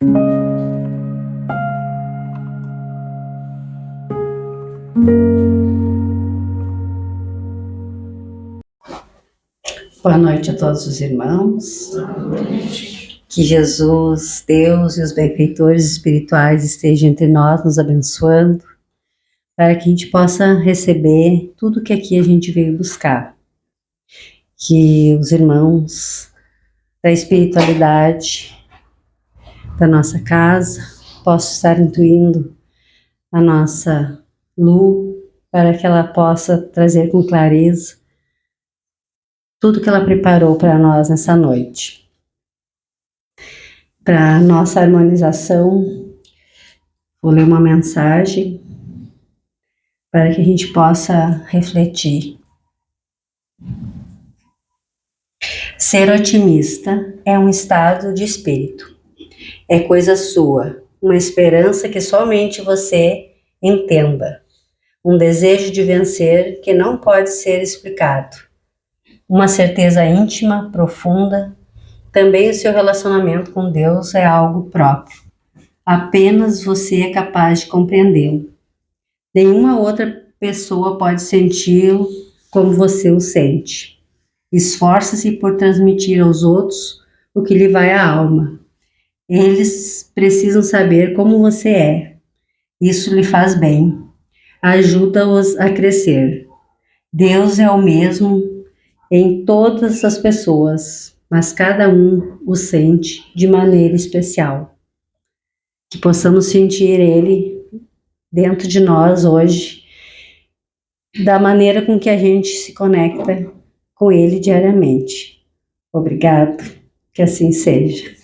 Boa noite a todos os irmãos. Que Jesus, Deus e os benfeitores espirituais estejam entre nós, nos abençoando, para que a gente possa receber tudo que aqui a gente veio buscar. Que os irmãos da espiritualidade da nossa casa possam estar intuindo a nossa luz, para que ela possa trazer com clareza tudo que ela preparou para nós nessa noite. Para nossa harmonização, vou ler uma mensagem para que a gente possa refletir. Ser otimista é um estado de espírito. É coisa sua, uma esperança que somente você entenda. Um desejo de vencer que não pode ser explicado. Uma certeza íntima, profunda. Também o seu relacionamento com Deus é algo próprio. Apenas você é capaz de compreendê-lo. Nenhuma outra pessoa pode senti-lo como você o sente. Esforça-se por transmitir aos outros o que lhe vai à alma. Eles precisam saber como você é. Isso lhe faz bem. Ajuda-os a crescer. Deus é o mesmo em todas as pessoas, mas cada um o sente de maneira especial. Que possamos sentir Ele dentro de nós hoje, da maneira com que a gente se conecta com Ele diariamente. Obrigado, que assim seja.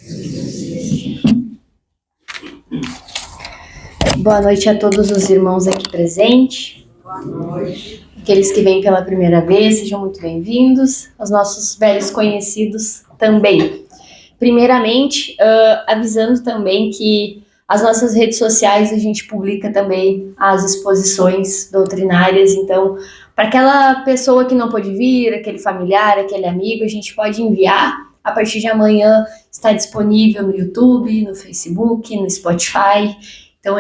Boa noite a todos os irmãos aqui presentes. Boa noite. Aqueles que vêm pela primeira vez, sejam muito bem-vindos. Os nossos velhos conhecidos também. Primeiramente, avisando também que as nossas redes sociais a gente publica também as exposições doutrinárias. Então, para aquela pessoa que não pôde vir, aquele familiar, aquele amigo, a gente pode enviar. A partir de amanhã está disponível no YouTube, no Facebook, no Spotify. Então,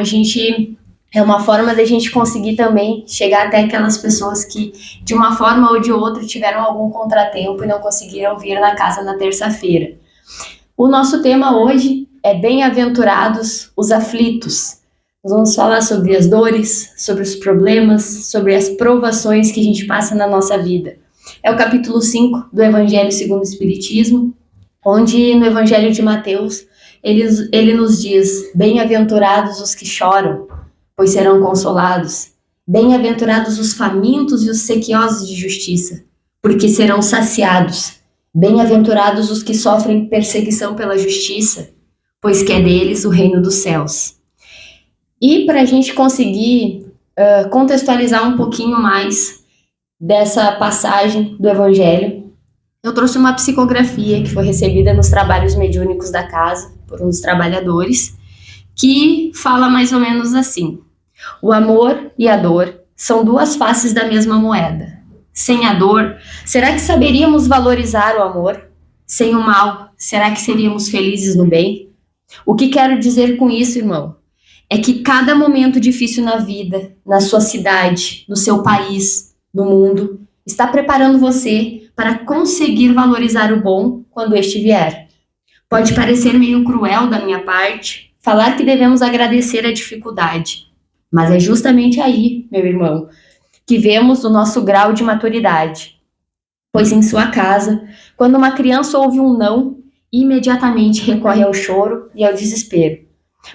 é uma forma da gente conseguir também chegar até aquelas pessoas que, de uma forma ou de outra, tiveram algum contratempo e não conseguiram vir na casa na terça-feira. O nosso tema hoje é Bem-aventurados os aflitos. Nós vamos falar sobre as dores, sobre os problemas, sobre as provações que a gente passa na nossa vida. É o capítulo 5 do Evangelho segundo o Espiritismo, onde no Evangelho de Mateus, ele nos diz: Bem-aventurados os que choram, pois serão consolados. Bem-aventurados os famintos e os sequiosos de justiça, porque serão saciados. Bem-aventurados os que sofrem perseguição pela justiça, pois que é deles o reino dos céus. E para a gente conseguir contextualizar um pouquinho mais dessa passagem do Evangelho, eu trouxe uma psicografia que foi recebida nos trabalhos mediúnicos da casa, por um dos trabalhadores, que fala mais ou menos assim: o amor e a dor são duas faces da mesma moeda. Sem a dor, será que saberíamos valorizar o amor? Sem o mal, será que seríamos felizes no bem? O que quero dizer com isso, irmão? É que cada momento difícil na vida, na sua cidade, no seu país, no mundo, está preparando você para conseguir valorizar o bom quando este vier. Pode parecer meio cruel da minha parte falar que devemos agradecer a dificuldade, mas é justamente aí, meu irmão, que vemos o nosso grau de maturidade. Pois em sua casa, quando uma criança ouve um não, imediatamente recorre ao choro e ao desespero.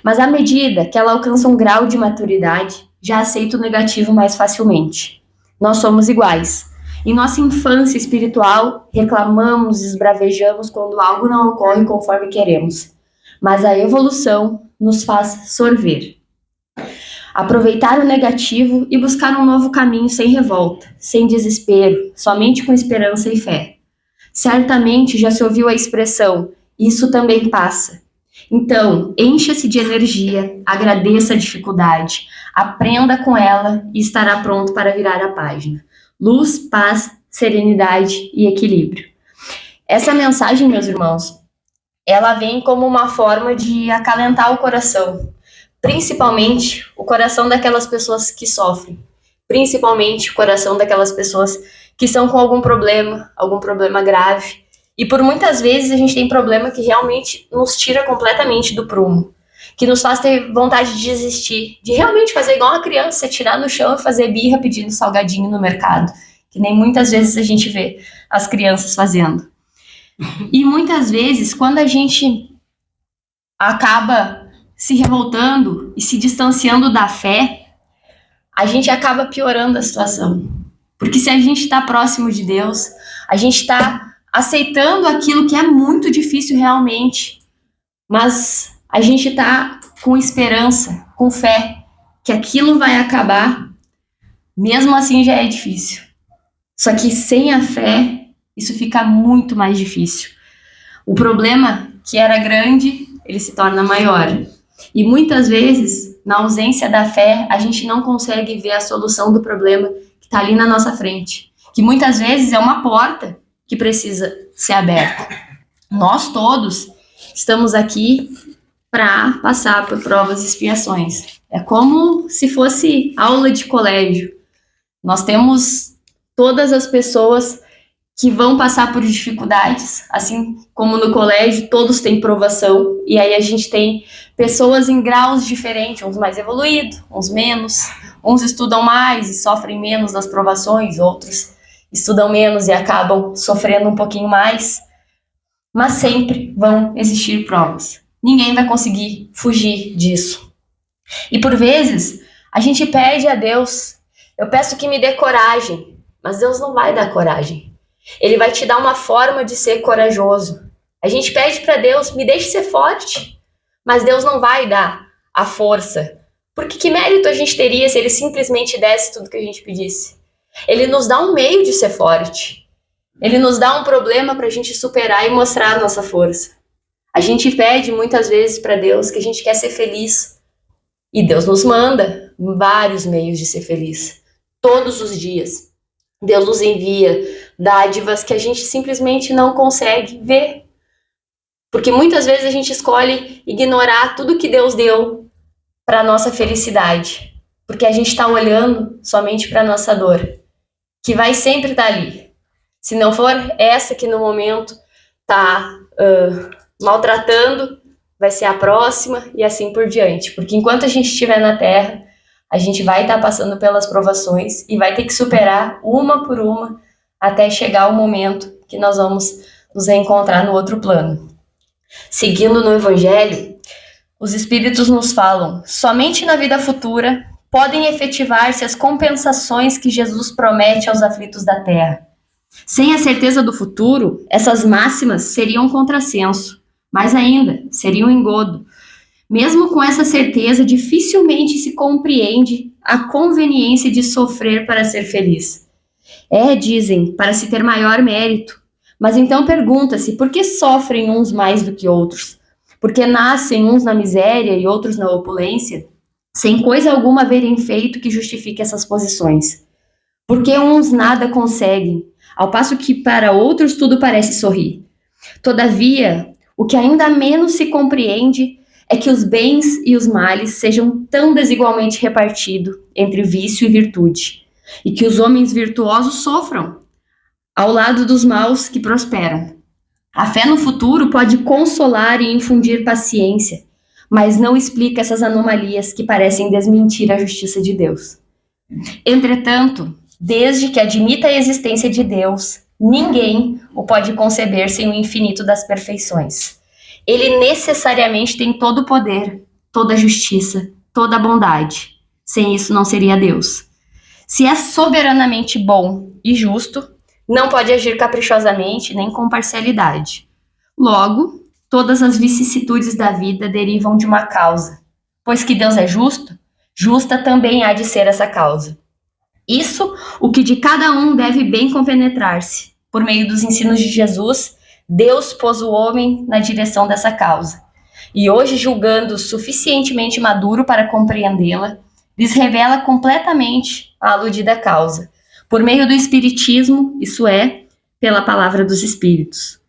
Mas à medida que ela alcança um grau de maturidade, já aceita o negativo mais facilmente. Nós somos iguais. Em nossa infância espiritual, reclamamos e esbravejamos quando algo não ocorre conforme queremos. Mas a evolução nos faz sorver. Aproveitar o negativo e buscar um novo caminho sem revolta, sem desespero, somente com esperança e fé. Certamente já se ouviu a expressão: isso também passa. Então, encha-se de energia, agradeça a dificuldade, aprenda com ela e estará pronto para virar a página. Luz, paz, serenidade e equilíbrio. Essa mensagem, meus irmãos, ela vem como uma forma de acalentar o coração, principalmente o coração daquelas pessoas que sofrem, principalmente o coração daquelas pessoas que estão com algum problema grave. E por muitas vezes a gente tem problema que realmente nos tira completamente do prumo, que nos faz ter vontade de desistir, de realmente fazer igual uma criança, tirar no chão e fazer birra pedindo salgadinho no mercado, que nem muitas vezes a gente vê as crianças fazendo. E muitas vezes, quando a gente acaba se revoltando e se distanciando da fé, a gente acaba piorando a situação. Porque se a gente está próximo de Deus, a gente está aceitando aquilo que é muito difícil realmente, mas a gente está com esperança, com fé, que aquilo vai acabar, mesmo assim já é difícil. Só que sem a fé, isso fica muito mais difícil. O problema que era grande, ele se torna maior. E muitas vezes, na ausência da fé, a gente não consegue ver a solução do problema que está ali na nossa frente. Que muitas vezes é uma porta que precisa ser aberta. Nós todos estamos aqui para passar por provas e expiações. É como se fosse aula de colégio. Nós temos todas as pessoas que vão passar por dificuldades, assim como no colégio todos têm provação, e aí a gente tem pessoas em graus diferentes, uns mais evoluídos, uns menos, uns estudam mais e sofrem menos das provações, outros estudam menos e acabam sofrendo um pouquinho mais, mas sempre vão existir provas. Ninguém vai conseguir fugir disso. E por vezes, a gente pede a Deus, eu peço que me dê coragem, mas Deus não vai dar coragem. Ele vai te dar uma forma de ser corajoso. A gente pede para Deus, me deixe ser forte, mas Deus não vai dar a força. Porque que mérito a gente teria se Ele simplesmente desse tudo que a gente pedisse? Ele nos dá um meio de ser forte. Ele nos dá um problema para a gente superar e mostrar a nossa força. A gente pede muitas vezes para Deus que a gente quer ser feliz. E Deus nos manda vários meios de ser feliz. Todos os dias. Deus nos envia dádivas que a gente simplesmente não consegue ver. Porque muitas vezes a gente escolhe ignorar tudo que Deus deu para a nossa felicidade. Porque a gente está olhando somente para a nossa dor, que vai sempre estar ali. Se não for essa que no momento está maltratando, vai ser a próxima e assim por diante. Porque enquanto a gente estiver na Terra, a gente vai estar passando pelas provações e vai ter que superar uma por uma até chegar o momento que nós vamos nos reencontrar no outro plano. Seguindo no Evangelho, os Espíritos nos falam: somente na vida futura podem efetivar-se as compensações que Jesus promete aos aflitos da Terra. Sem a certeza do futuro, essas máximas seriam um contrassenso. Mais ainda, seria um engodo. Mesmo com essa certeza, dificilmente se compreende a conveniência de sofrer para ser feliz. Dizem, para se ter maior mérito. Mas então pergunta-se, por que sofrem uns mais do que outros? Por que nascem uns na miséria e outros na opulência, sem coisa alguma haverem feito que justifique essas posições? Por que uns nada conseguem, ao passo que para outros tudo parece sorrir? Todavia, o que ainda menos se compreende é que os bens e os males sejam tão desigualmente repartidos entre vício e virtude, e que os homens virtuosos sofram ao lado dos maus que prosperam. A fé no futuro pode consolar e infundir paciência, mas não explica essas anomalias que parecem desmentir a justiça de Deus. Entretanto, desde que admita a existência de Deus, ninguém o pode conceber sem o infinito das perfeições. Ele necessariamente tem todo o poder, toda a justiça, toda a bondade. Sem isso não seria Deus. Se é soberanamente bom e justo, não pode agir caprichosamente nem com parcialidade. Logo, todas as vicissitudes da vida derivam de uma causa. Pois que Deus é justo, justa também há de ser essa causa. Isso, o que de cada um deve bem compenetrar-se. Por meio dos ensinos de Jesus, Deus pôs o homem na direção dessa causa. E hoje, julgando suficientemente maduro para compreendê-la, lhes revela completamente a aludida causa, por meio do Espiritismo, isso é, pela palavra dos Espíritos.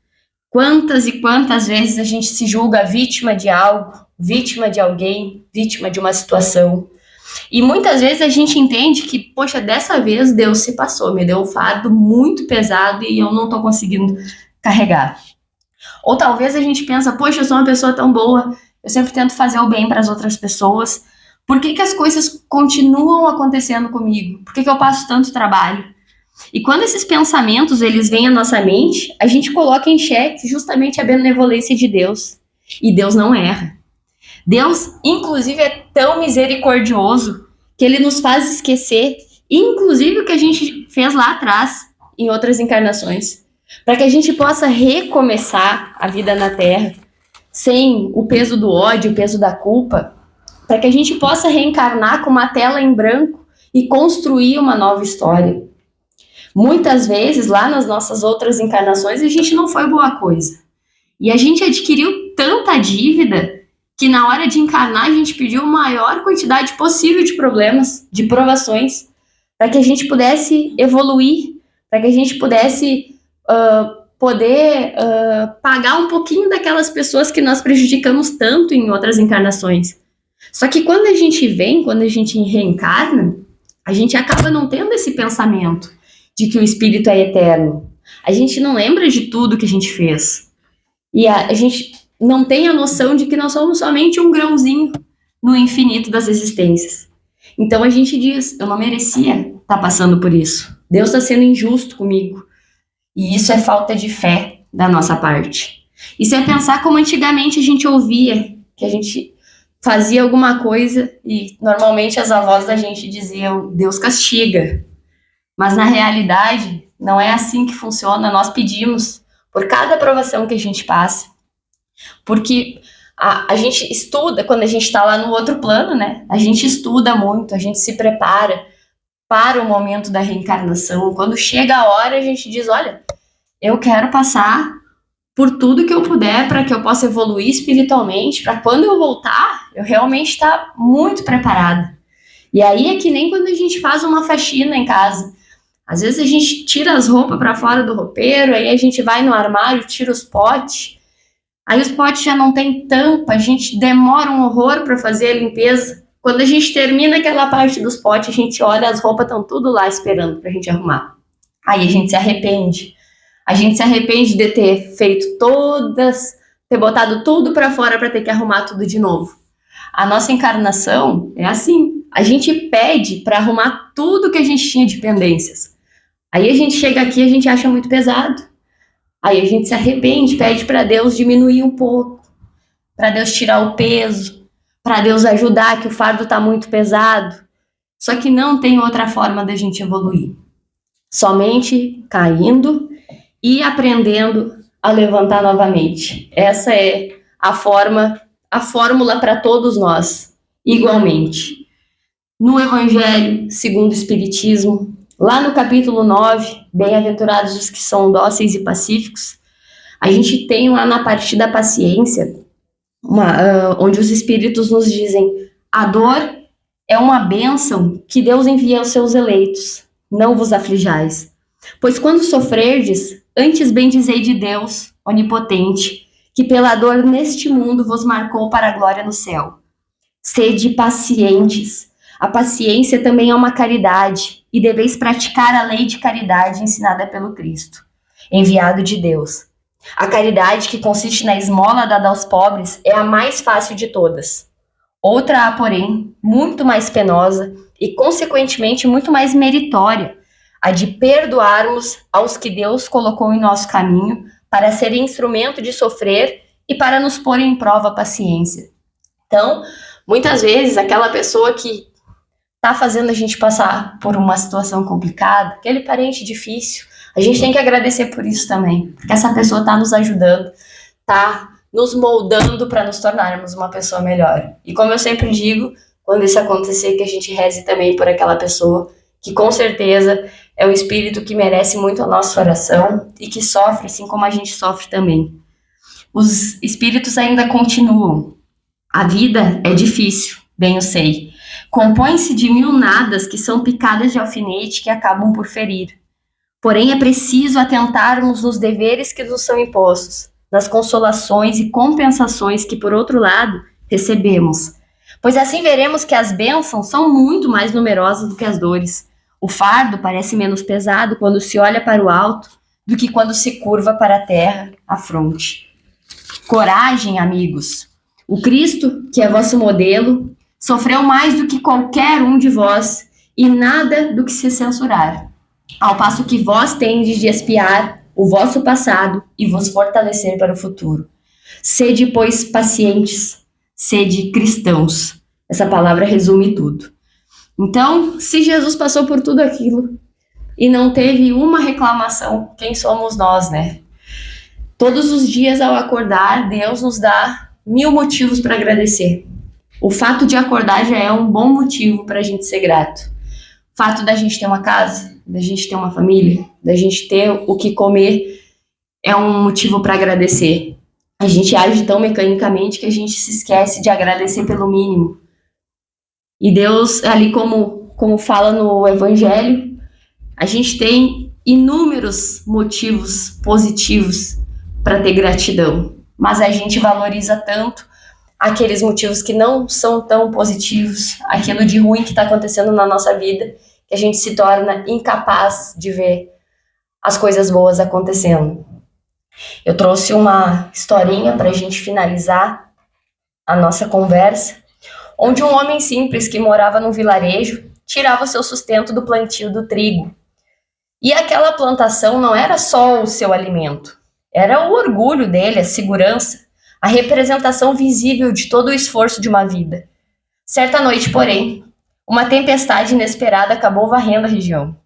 Quantas e quantas vezes a gente se julga vítima de algo, vítima de alguém, vítima de uma situação. E muitas vezes a gente entende que, poxa, dessa vez Deus se passou, me deu um fardo muito pesado e eu não tô conseguindo carregar. Ou talvez a gente pensa, poxa, eu sou uma pessoa tão boa, eu sempre tento fazer o bem para as outras pessoas, por que as coisas continuam acontecendo comigo? Por que eu passo tanto trabalho? E quando esses pensamentos eles vêm à nossa mente, a gente coloca em xeque justamente a benevolência de Deus. E Deus não erra. Deus, inclusive, é tão misericordioso que ele nos faz esquecer, inclusive, o que a gente fez lá atrás, em outras encarnações, para que a gente possa recomeçar a vida na Terra sem o peso do ódio, o peso da culpa, para que a gente possa reencarnar com uma tela em branco e construir uma nova história. Muitas vezes, lá nas nossas outras encarnações, a gente não foi boa coisa. E a gente adquiriu tanta dívida que na hora de encarnar a gente pediu a maior quantidade possível de problemas, de provações, para que a gente pudesse evoluir, para que a gente pudesse poder pagar um pouquinho daquelas pessoas que nós prejudicamos tanto em outras encarnações. Só que quando a gente vem, quando a gente reencarna, a gente acaba não tendo esse pensamento de que o espírito é eterno. A gente não lembra de tudo que a gente fez. E a gente não tem a noção de que nós somos somente um grãozinho no infinito das existências. Então a gente diz, eu não merecia estar passando por isso. Deus está sendo injusto comigo. E isso é falta de fé da nossa parte. Isso é pensar como antigamente a gente ouvia, que a gente fazia alguma coisa e normalmente as avós da gente diziam, Deus castiga. Mas na realidade, não é assim que funciona. Nós pedimos por cada aprovação que a gente passa. Porque a gente estuda, quando a gente está lá no outro plano, né? A gente estuda muito, a gente se prepara para o momento da reencarnação. Quando chega a hora, a gente diz, olha, eu quero passar por tudo que eu puder para que eu possa evoluir espiritualmente, para quando eu voltar, eu realmente estar muito preparada. E aí é que nem quando a gente faz uma faxina em casa. Às vezes a gente tira as roupas para fora do roupeiro, aí a gente vai no armário, tira os potes. Aí os potes já não tem tampa, a gente demora um horror para fazer a limpeza. Quando a gente termina aquela parte dos potes, a gente olha, as roupas estão tudo lá esperando pra gente arrumar. Aí a gente se arrepende. A gente se arrepende de ter feito ter botado tudo para fora para ter que arrumar tudo de novo. A nossa encarnação é assim. A gente pede para arrumar tudo que a gente tinha de pendências. Aí a gente chega aqui e a gente acha muito pesado. Aí a gente se arrepende, pede para Deus diminuir um pouco, para Deus tirar o peso, para Deus ajudar, que o fardo está muito pesado. Só que não tem outra forma da gente evoluir. Somente caindo e aprendendo a levantar novamente. Essa é a fórmula para todos nós, igualmente. No Evangelho segundo o Espiritismo, lá no capítulo 9, Bem-aventurados os que são dóceis e pacíficos, a gente tem lá na parte da paciência, onde os Espíritos nos dizem, a dor é uma bênção que Deus envia aos seus eleitos, não vos aflijais. Pois quando sofrerdes, antes bendizei de Deus, onipotente, que pela dor neste mundo vos marcou para a glória no céu. Sede pacientes. A paciência também é uma caridade, e deveis praticar a lei de caridade ensinada pelo Cristo, enviado de Deus. A caridade, que consiste na esmola dada aos pobres, é a mais fácil de todas. Outra há, porém, muito mais penosa e, consequentemente, muito mais meritória, a de perdoarmos aos que Deus colocou em nosso caminho para ser instrumento de sofrer e para nos pôr em prova a paciência. Então, muitas vezes, aquela pessoa que está fazendo a gente passar por uma situação complicada, aquele parente difícil, a gente tem que agradecer por isso também, porque essa pessoa está nos ajudando, está nos moldando para nos tornarmos uma pessoa melhor. E como eu sempre digo, quando isso acontecer, que a gente reze também por aquela pessoa, que com certeza é um espírito que merece muito a nossa oração e que sofre assim como a gente sofre também. Os espíritos ainda continuam. A vida é difícil, bem eu sei. Compõe-se de 1000 nadas que são picadas de alfinete que acabam por ferir. Porém, é preciso atentarmos nos deveres que nos são impostos, nas consolações e compensações que, por outro lado, recebemos. Pois assim veremos que as bênçãos são muito mais numerosas do que as dores. O fardo parece menos pesado quando se olha para o alto do que quando se curva para a terra, a fronte. Coragem, amigos. O Cristo, que é vosso modelo, sofreu mais do que qualquer um de vós e nada do que se censurar. Ao passo que vós tendes de expiar o vosso passado e vos fortalecer para o futuro. Sede, pois, pacientes, sede cristãos. Essa palavra resume tudo. Então, se Jesus passou por tudo aquilo e não teve uma reclamação, quem somos nós, né? Todos os dias ao acordar, Deus nos dá 1000 motivos para agradecer. O fato de acordar já é um bom motivo para a gente ser grato. O fato da gente ter uma casa, da gente ter uma família, da gente ter o que comer é um motivo para agradecer. A gente age tão mecanicamente que a gente se esquece de agradecer pelo mínimo. E Deus, ali como fala no Evangelho, a gente tem inúmeros motivos positivos para ter gratidão, mas a gente valoriza tanto aqueles motivos que não são tão positivos, aquilo de ruim que está acontecendo na nossa vida, que a gente se torna incapaz de ver as coisas boas acontecendo. Eu trouxe uma historinha para a gente finalizar a nossa conversa, onde um homem simples que morava num vilarejo tirava o seu sustento do plantio do trigo. E aquela plantação não era só o seu alimento, era o orgulho dele, a segurança, a representação visível de todo o esforço de uma vida. Certa noite, porém, uma tempestade inesperada acabou varrendo a região.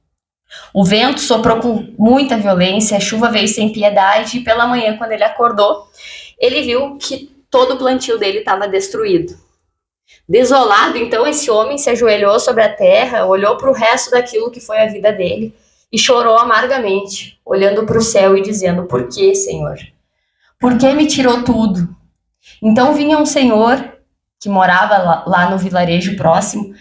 O vento soprou com muita violência, a chuva veio sem piedade e pela manhã, quando ele acordou, ele viu que todo o plantio dele estava destruído. Desolado, então, esse homem se ajoelhou sobre a terra, olhou para o resto daquilo que foi a vida dele e chorou amargamente, olhando para o céu e dizendo: "Por que, Senhor? Por que me tirou tudo?" Então vinha um senhor que morava lá no vilarejo próximo,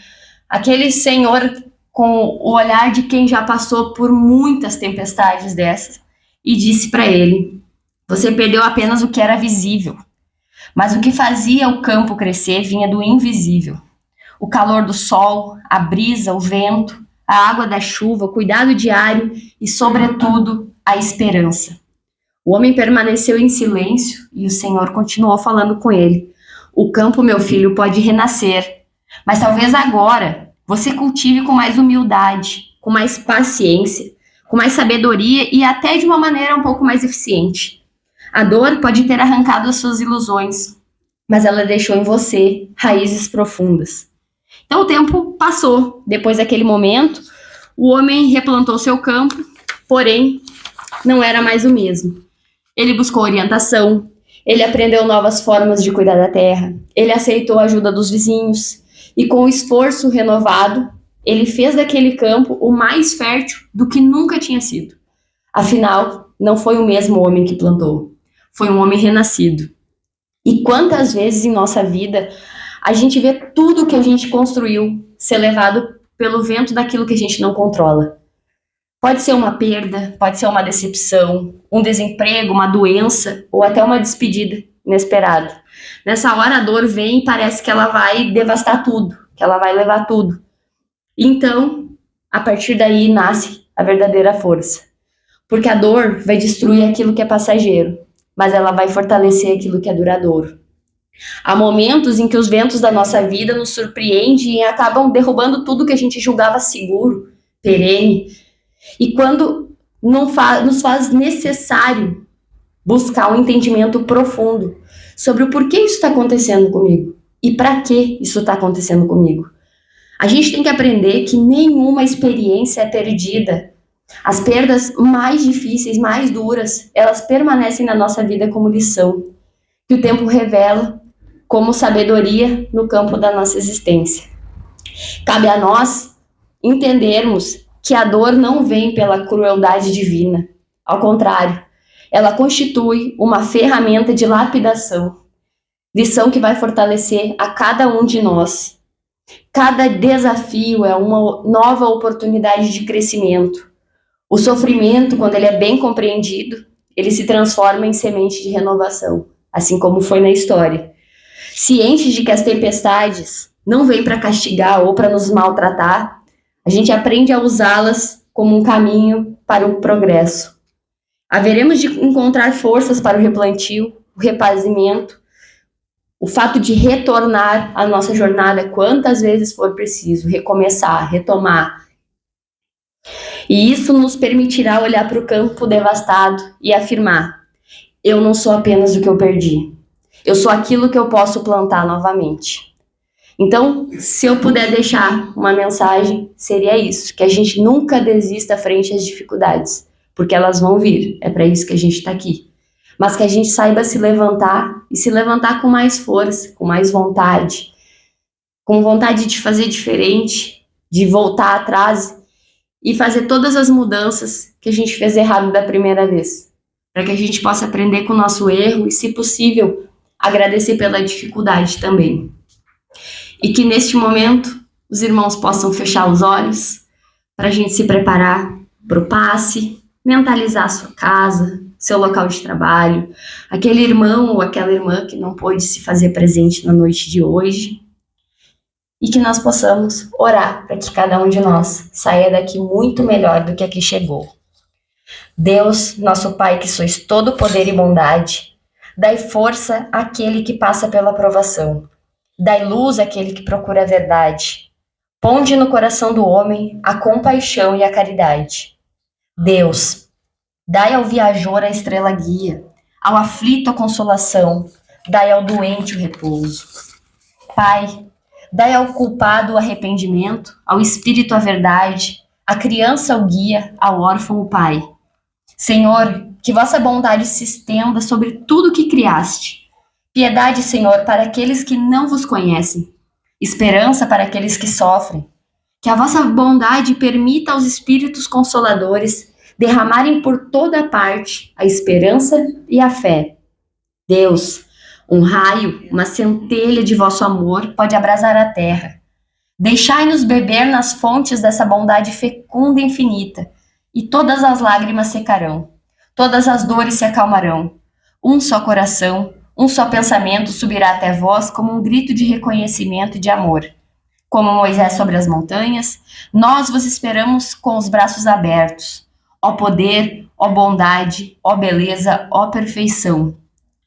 aquele senhor com o olhar de quem já passou por muitas tempestades dessas, e disse para ele: "Você perdeu apenas o que era visível, mas o que fazia o campo crescer vinha do invisível. O calor do sol, a brisa, o vento, a água da chuva, o cuidado diário e, sobretudo, a esperança." O homem permaneceu em silêncio e o Senhor continuou falando com ele: "O campo, meu filho, pode renascer, mas talvez agora você cultive com mais humildade, com mais paciência, com mais sabedoria e até de uma maneira um pouco mais eficiente. A dor pode ter arrancado as suas ilusões, mas ela deixou em você raízes profundas." Então o tempo passou. Depois daquele momento, o homem replantou seu campo, porém não era mais o mesmo. Ele buscou orientação, ele aprendeu novas formas de cuidar da terra, ele aceitou a ajuda dos vizinhos e, com o esforço renovado, ele fez daquele campo o mais fértil do que nunca tinha sido. Afinal, não foi o mesmo homem que plantou, foi um homem renascido. E quantas vezes em nossa vida a gente vê tudo que a gente construiu ser levado pelo vento daquilo que a gente não controla. Pode ser uma perda, pode ser uma decepção, um desemprego, uma doença ou até uma despedida inesperada. Nessa hora a dor vem e parece que ela vai devastar tudo, que ela vai levar tudo. Então, a partir daí nasce a verdadeira força. Porque a dor vai destruir aquilo que é passageiro, mas ela vai fortalecer aquilo que é duradouro. Há momentos em que os ventos da nossa vida nos surpreendem e acabam derrubando tudo que a gente julgava seguro, perene. E quando nos faz necessário buscar um entendimento profundo sobre o porquê isso está acontecendo comigo e para que isso está acontecendo comigo. A gente tem que aprender que nenhuma experiência é perdida. As perdas mais difíceis, mais duras, elas permanecem na nossa vida como lição, que o tempo revela como sabedoria no campo da nossa existência. Cabe a nós entendermos que a dor não vem pela crueldade divina. Ao contrário, ela constitui uma ferramenta de lapidação, lição que vai fortalecer a cada um de nós. Cada desafio é uma nova oportunidade de crescimento. O sofrimento, quando ele é bem compreendido, ele se transforma em semente de renovação, assim como foi na história. Cientes de que as tempestades não vêm para castigar ou para nos maltratar, a gente aprende a usá-las como um caminho para o progresso. Haveremos de encontrar forças para o replantio, o repazimento, o fato de retornar à nossa jornada quantas vezes for preciso, recomeçar, retomar. E isso nos permitirá olhar para o campo devastado e afirmar: eu não sou apenas o que eu perdi, eu sou aquilo que eu posso plantar novamente. Então, se eu puder deixar uma mensagem, seria isso, que a gente nunca desista frente às dificuldades, porque elas vão vir, é para isso que a gente está aqui. Mas que a gente saiba se levantar, e se levantar com mais força, com mais vontade, com vontade de fazer diferente, de voltar atrás e fazer todas as mudanças que a gente fez errado da primeira vez, para que a gente possa aprender com o nosso erro e, se possível, agradecer pela dificuldade também. E que neste momento os irmãos possam fechar os olhos para a gente se preparar para o passe, mentalizar a sua casa, seu local de trabalho, aquele irmão ou aquela irmã que não pôde se fazer presente na noite de hoje, e que nós possamos orar para que cada um de nós saia daqui muito melhor do que aqui chegou. Deus, nosso Pai, que sois todo poder e bondade, dai força àquele que passa pela provação, dai luz àquele que procura a verdade, ponde no coração do homem a compaixão e a caridade. Deus, dai ao viajor a estrela guia, ao aflito a consolação, dai ao doente o repouso. Pai, dai ao culpado o arrependimento, ao espírito a verdade, à criança o guia, ao órfão o pai. Senhor, que vossa bondade se estenda sobre tudo que criaste. Piedade, Senhor, para aqueles que não vos conhecem. Esperança para aqueles que sofrem. Que a vossa bondade permita aos espíritos consoladores derramarem por toda parte a esperança e a fé. Deus, um raio, uma centelha de vosso amor pode abrasar a terra. Deixai-nos beber nas fontes dessa bondade fecunda e infinita, e todas as lágrimas secarão, todas as dores se acalmarão. Um só coração, um só pensamento subirá até vós como um grito de reconhecimento e de amor. Como Moisés sobre as montanhas, nós vos esperamos com os braços abertos. Ó poder, ó bondade, ó beleza, ó perfeição.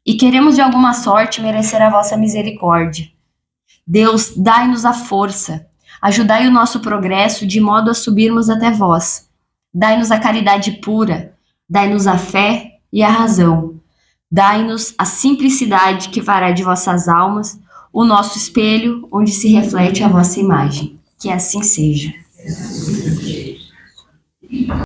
E queremos de alguma sorte merecer a vossa misericórdia. Deus, dai-nos a força, ajudai o nosso progresso de modo a subirmos até vós. Dai-nos a caridade pura, dai-nos a fé e a razão. Dai-nos a simplicidade que fará de vossas almas o nosso espelho onde se reflete a vossa imagem. Que assim seja.